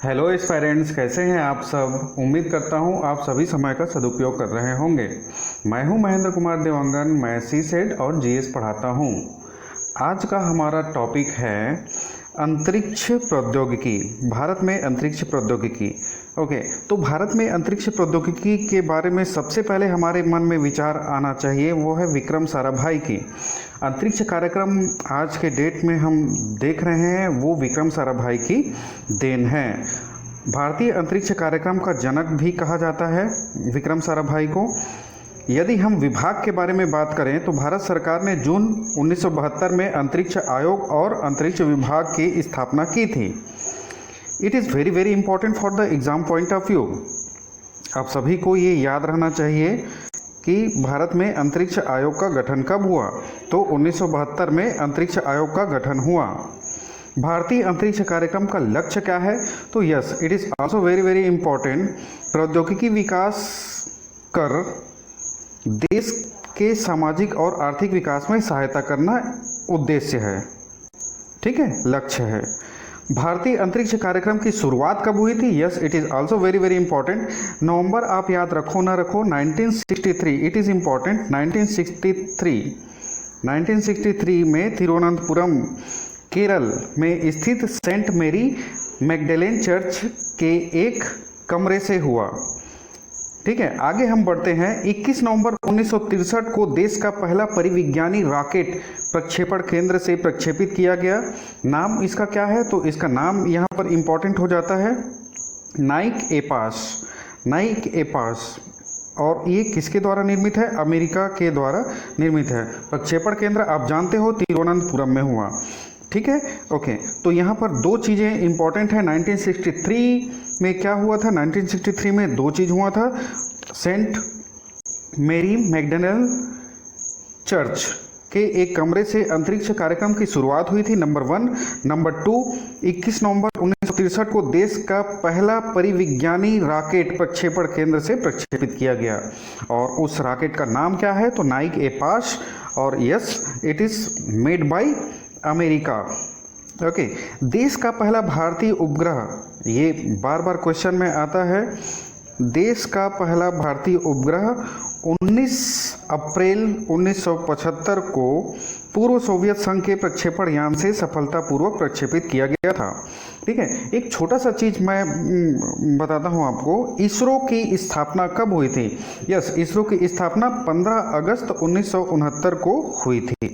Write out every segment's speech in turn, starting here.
Hello aspirants, कैसे हैं आप सब। उम्मीद करता हूं आप सभी समय का सदुपयोग कर रहे होंगे। मैं हूं महेंद्र कुमार देवांगन। मैं सीसेट और जीएस पढ़ाता हूं। आज का हमारा टॉपिक है अंतरिक्ष प्रौद्योगिकी। भारत में अंतरिक्ष प्रौद्योगिकी। ओके, तो भारत में अंतरिक्ष प्रौद्योगिकी के बारे में सबसे पहले हमारे मन में विचार आना चाहिए, वो है विक्रम साराभाई की। अंतरिक्ष कार्यक्रम आज के डेट में हम देख रहे हैं, वो विक्रम साराभाई की देन है। भारतीय अंतरिक्ष कार्यक्रम का जनक भी कहा जाता है विक्रम साराभाई को। यदि हम विभाग के बारे में बात करें तो भारत सरकार ने जून 1972 में अंतरिक्ष आयोग और अंतरिक्ष विभाग की स्थापना की थी। It is very very important for the exam point of view. आप सभी को ये याद रहना चाहिए कि भारत में अंतरिक्ष आयोग का गठन कब हुआ। तो 1972 में अंतरिक्ष आयोग का गठन हुआ। भारतीय अंतरिक्ष कार्यक्रम का लक्ष्य क्या है? तो yes, it is also very very important. प्रौद्योगिकी विकास कर देश के सामाजिक और आर्थिक विकास में सहायता करना उद्देश्य है। ठीक है, लक्ष्य है। भारतीय अंतरिक्ष कार्यक्रम की शुरुआत कब हुई थी? Yes, it is also very very important. नवंबर आप याद रखो ना रखो, 1963। It is important. 1963 में तिरुवनंतपुरम केरल में स्थित सेंट मेरी मैगडलेन चर्च के एक कमरे से हुआ। ठीक है, आगे हम बढ़ते हैं। 21 नवंबर 1963 को देश का पहला परिविज्ञानी रॉकेट प्रक्षेपण केंद्र से प्रक्षेपित किया गया। नाम इसका क्या है? तो इसका नाम यहाँ पर इम्पॉर्टेंट हो जाता है, नाइक एपास। नाइक एपास। और ये किसके द्वारा निर्मित है? अमेरिका के द्वारा निर्मित है। प्रक्षेपण केंद्र आप जानते हो तिरुवनंतपुरम में हुआ। ठीक है, ओके। तो यहाँ पर दो चीज़ें इंपॉर्टेंट है। 1963 में क्या हुआ था? 1963 में दो चीज़ हुआ था। सेंट मेरी मैगडलेन चर्च के एक कमरे से अंतरिक्ष कार्यक्रम की शुरुआत हुई थी, नंबर 1। नंबर 2, 21 नवंबर 1963 को देश का पहला परिविज्ञानी रॉकेट प्रक्षेपण केंद्र से प्रक्षेपित किया गया। और उस रॉकेट का नाम क्या है? तो नाइक एपास। और yes, it is made by America. Okay, देश का पहला भारतीय उपग्रह, ये बार बार क्वेश्चन में आता है। देश का पहला भारतीय उपग्रह 19 अप्रैल 1975 को पूर्व सोवियत संघ के प्रक्षेपण यान से सफलतापूर्वक प्रक्षेपित किया गया था। ठीक है, एक छोटा सा चीज़ मैं बताता हूँ आपको। इसरो की स्थापना कब हुई थी? यस, इसरो की स्थापना 15 अगस्त 1969 को हुई थी।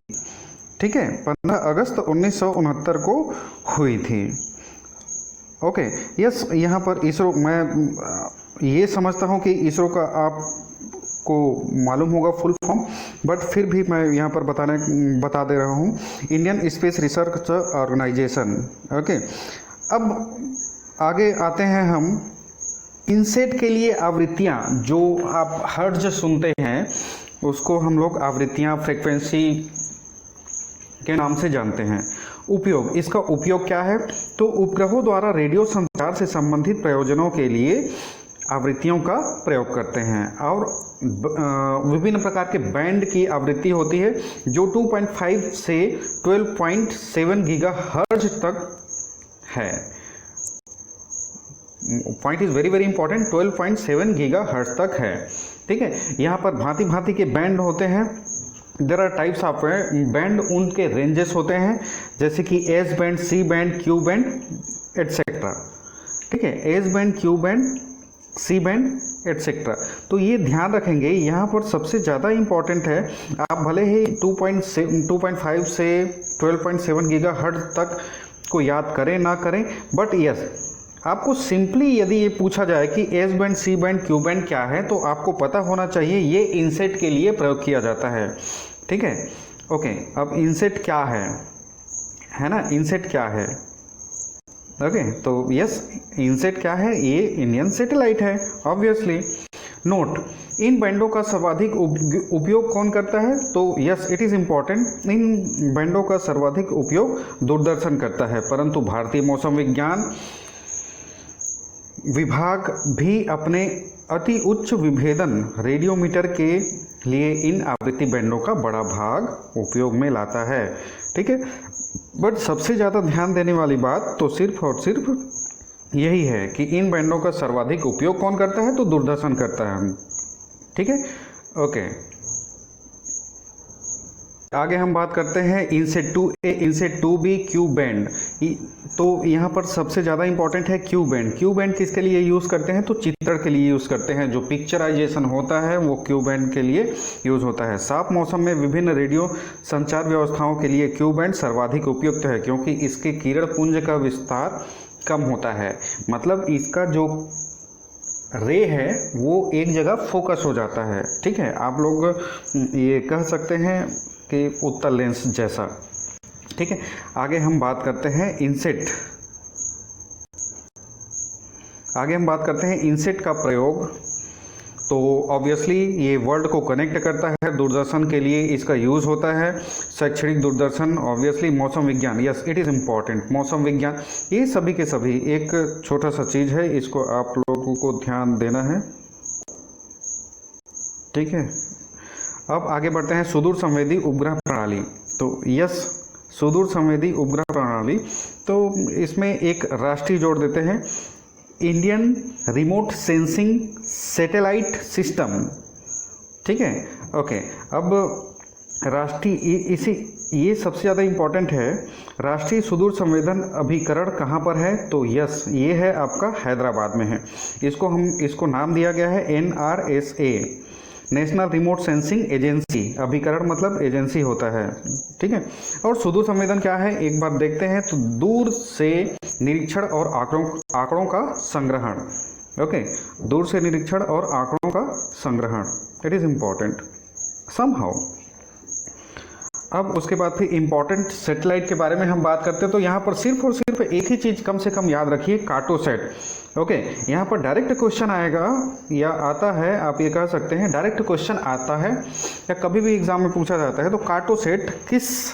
ठीक है, 15 अगस्त 1969 को हुई थी। ओके, यस, यहाँ पर इसरो, मैं ये समझता हूँ कि इसरो का आपको मालूम होगा फुल फॉर्म, बट फिर भी मैं यहाँ पर बता दे रहा हूँ, Indian space research organisation. Okay, अब आगे आते हैं हम। इनसेट के लिए आवृत्तियाँ, जो आप हर्ट्ज सुनते हैं, उसको हम लोग आवृत्तियाँ, फ्रिक्वेंसी के नाम से जानते हैं। उपयोग, इसका उपयोग क्या है? तो उपग्रहों द्वारा रेडियो संचार से संबंधित प्रयोजनों के लिए आवृत्तियों का प्रयोग करते हैं। और विभिन्न प्रकार के बैंड की आवृत्ति होती है, जो 2.5 से 12.7 गीगाहर्ट्ज तक है। Point is very very important, 12.7 gigahertz तक है। ठीक है, यहाँ पर भांति भांति के बैंड होते हैं। There are types of band, उनके रेंजेस होते हैं, जैसे कि S band, C band, Q band, etcetera. ठीक है, S band, Q band, C band, etcetera. तो ये ध्यान रखेंगे, यहाँ पर सबसे ज़्यादा इम्पॉर्टेंट है। आप भले ही 2.5 से 12.7 गीगाहर्ट्ज तक को याद करें ना करें, बट यस, आपको सिंपली यदि ये पूछा जाए कि S band, C band, Q band क्या है, तो आपको पता होना चाहिए ये इनसेट के लिए प्रयोग किया जाता है। ठीक है, ओके। अब इनसेट क्या है ना, इनसेट क्या है? ओके, तो यस, इनसेट क्या है? ये इंडियन सैटेलाइट है, ऑब्वियसली। नोट, इन बैंडों का सर्वाधिक उपयोग कौन करता है? तो यस, इट इज़ इम्पॉर्टेंट। इन बैंडों का सर्वाधिक उपयोग दूरदर्शन करता है, परंतु भारतीय मौसम विज्ञान विभाग भी अपने अति उच्च विभेदन रेडियोमीटर के लिए इन आवृत्ति बैंडों का बड़ा भाग उपयोग में लाता है। ठीक है, बट सबसे ज़्यादा ध्यान देने वाली बात तो सिर्फ और सिर्फ यही है कि इन बैंडों का सर्वाधिक उपयोग कौन करता है, तो दूरदर्शन करता है। ठीक है, ओके। आगे हम बात करते हैं INSAT 2A INSAT 2B Q band. तो यहाँ पर सबसे ज़्यादा इंपॉर्टेंट है क्यू बैंड। क्यू बैंड किसके लिए यूज़ करते हैं, तो चित्रण के लिए यूज़ करते हैं। जो पिक्चराइजेशन होता है वो क्यू बैंड के लिए यूज़ होता है। साफ मौसम में विभिन्न रेडियो संचार व्यवस्थाओं के लिए क्यू बैंड सर्वाधिक उपयुक्त है, क्योंकि इसके किरण पुंज का विस्तार कम होता है। मतलब इसका जो रे है वो एक जगह फोकस हो जाता है। ठीक है, आप लोग ये कह सकते हैं कि उत्तल लेंस जैसा। ठीक है, आगे हम बात करते हैं इनसेट। आगे हम बात करते हैं इनसेट का प्रयोग। तो ऑब्वियसली ये वर्ल्ड को कनेक्ट करता है, दूरदर्शन के लिए इसका यूज़ होता है। शैक्षणिक दूरदर्शन, ऑब्वियसली मौसम विज्ञान, यस इट इज़ इम्पॉर्टेंट। मौसम विज्ञान, ये सभी के सभी एक छोटा सा चीज़ है, इसको आप लोगों को ध्यान देना है। ठीक है, अब आगे बढ़ते हैं सुदूर संवेदी उपग्रह प्रणाली। तो यस, सुदूर संवेदी उपग्रह प्रणाली, तो इसमें एक राष्ट्रीय जोड़ देते हैं, Indian remote sensing satellite system. ठीक है, ओके। अब राष्ट्रीय इसी ये सबसे ज़्यादा इम्पॉर्टेंट है। राष्ट्रीय सुदूर संवेदन अभिकरण कहाँ पर है, तो यस ये है आपका हैदराबाद में है। इसको नाम दिया गया है NRSA, national remote sensing agency. अभिकरण मतलब एजेंसी होता है। ठीक है, और सुदूर संवेदन क्या है एक बार देखते हैं। तो दूर से निरीक्षण और आंकड़ों का संग्रहण। ओके, दूर से निरीक्षण और आंकड़ों का संग्रहण, इट इज इम्पॉर्टेंट समहाउ। अब उसके बाद फिर इम्पॉर्टेंट सैटेलाइट के बारे में हम बात करते हैं। तो यहाँ पर सिर्फ और सिर्फ एक ही चीज़ कम से कम याद रखिए, कार्टोसैट। ओके, यहाँ पर डायरेक्ट क्वेश्चन आएगा या आता है, आप ये कह सकते हैं डायरेक्ट क्वेश्चन आता है या कभी भी एग्जाम में पूछा जाता है। तो कार्टोसैट किस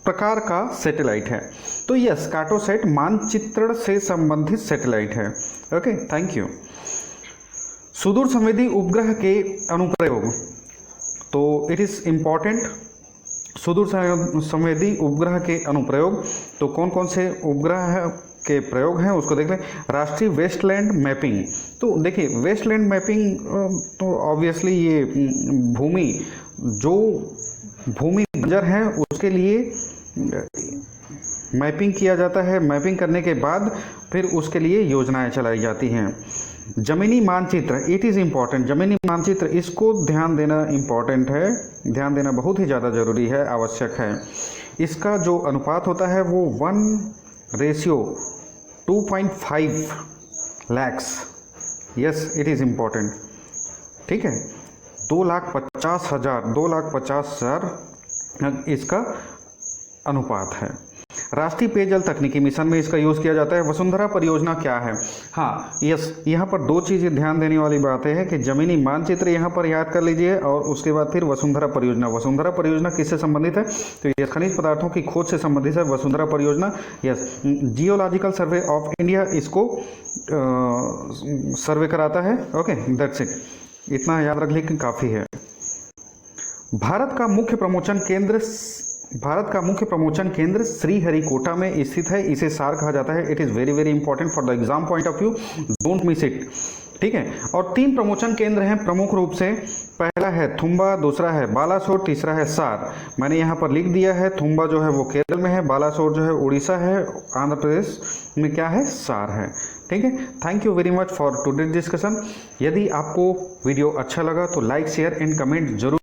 प्रकार का सैटेलाइट है, तो यस कार्टोसैट मानचित्रण से संबंधित सैटेलाइट है। Okay, thank you. सुदूर संवेदी उपग्रह के अनुप्रयोग, तो इट इज़ इम्पॉर्टेंट। सुदूर संवेदी उपग्रह के अनुप्रयोग, तो कौन कौन से उपग्रह के प्रयोग हैं उसको देख लें। राष्ट्रीय वेस्टलैंड मैपिंग, तो देखिए वेस्टलैंड मैपिंग तो ऑब्वियसली ये जो भूमि बंजर है उसके लिए मैपिंग किया जाता है। मैपिंग करने के बाद फिर उसके लिए योजनाएं चलाई जाती हैं। जमीनी मानचित्र, इट इज़ इम्पॉर्टेंट। जमीनी मानचित्र, इसको ध्यान देना इम्पॉर्टेंट है, ध्यान देना बहुत ही ज़्यादा ज़रूरी है, आवश्यक है। इसका जो अनुपात होता है वो 1:2.5 lakhs, yes it is important. ठीक है, 2,50,000 इसका अनुपात है। राष्ट्रीय पेयजल तकनीकी मिशन में इसका यूज़ किया जाता है। वसुंधरा परियोजना क्या है, हाँ यस, यहाँ पर दो चीज़ें ध्यान देने वाली बात है कि जमीनी मानचित्र यहाँ पर याद कर लीजिए और उसके बाद फिर वसुंधरा परियोजना। वसुंधरा परियोजना किससे संबंधित है, तो ये खनिज पदार्थों की खोज से संबंधित है वसुंधरा परियोजना। Yes, geological survey of India इसको सर्वे कराता है। ओके, दैट्स इट, इतना याद रख लें कि काफ़ी है। भारत का मुख्य प्रमोशन केंद्र श्रीहरिकोटा में स्थित है। इसे सार कहा जाता है। It is very very important for the exam point of view, don't miss it. ठीक है, और 3 प्रमोशन केंद्र हैं प्रमुख रूप से। पहला है थुम्बा, दूसरा है बालासोर, तीसरा है सार। मैंने यहाँ पर लिख दिया है, थुम्बा जो है वो केरल में है, बालासोर जो है उड़ीसा है, आंध्र प्रदेश में क्या है, सार है। ठीक है, thank you very much for today discussion. यदि आपको वीडियो अच्छा लगा तो लाइक शेयर एंड कमेंट जरूर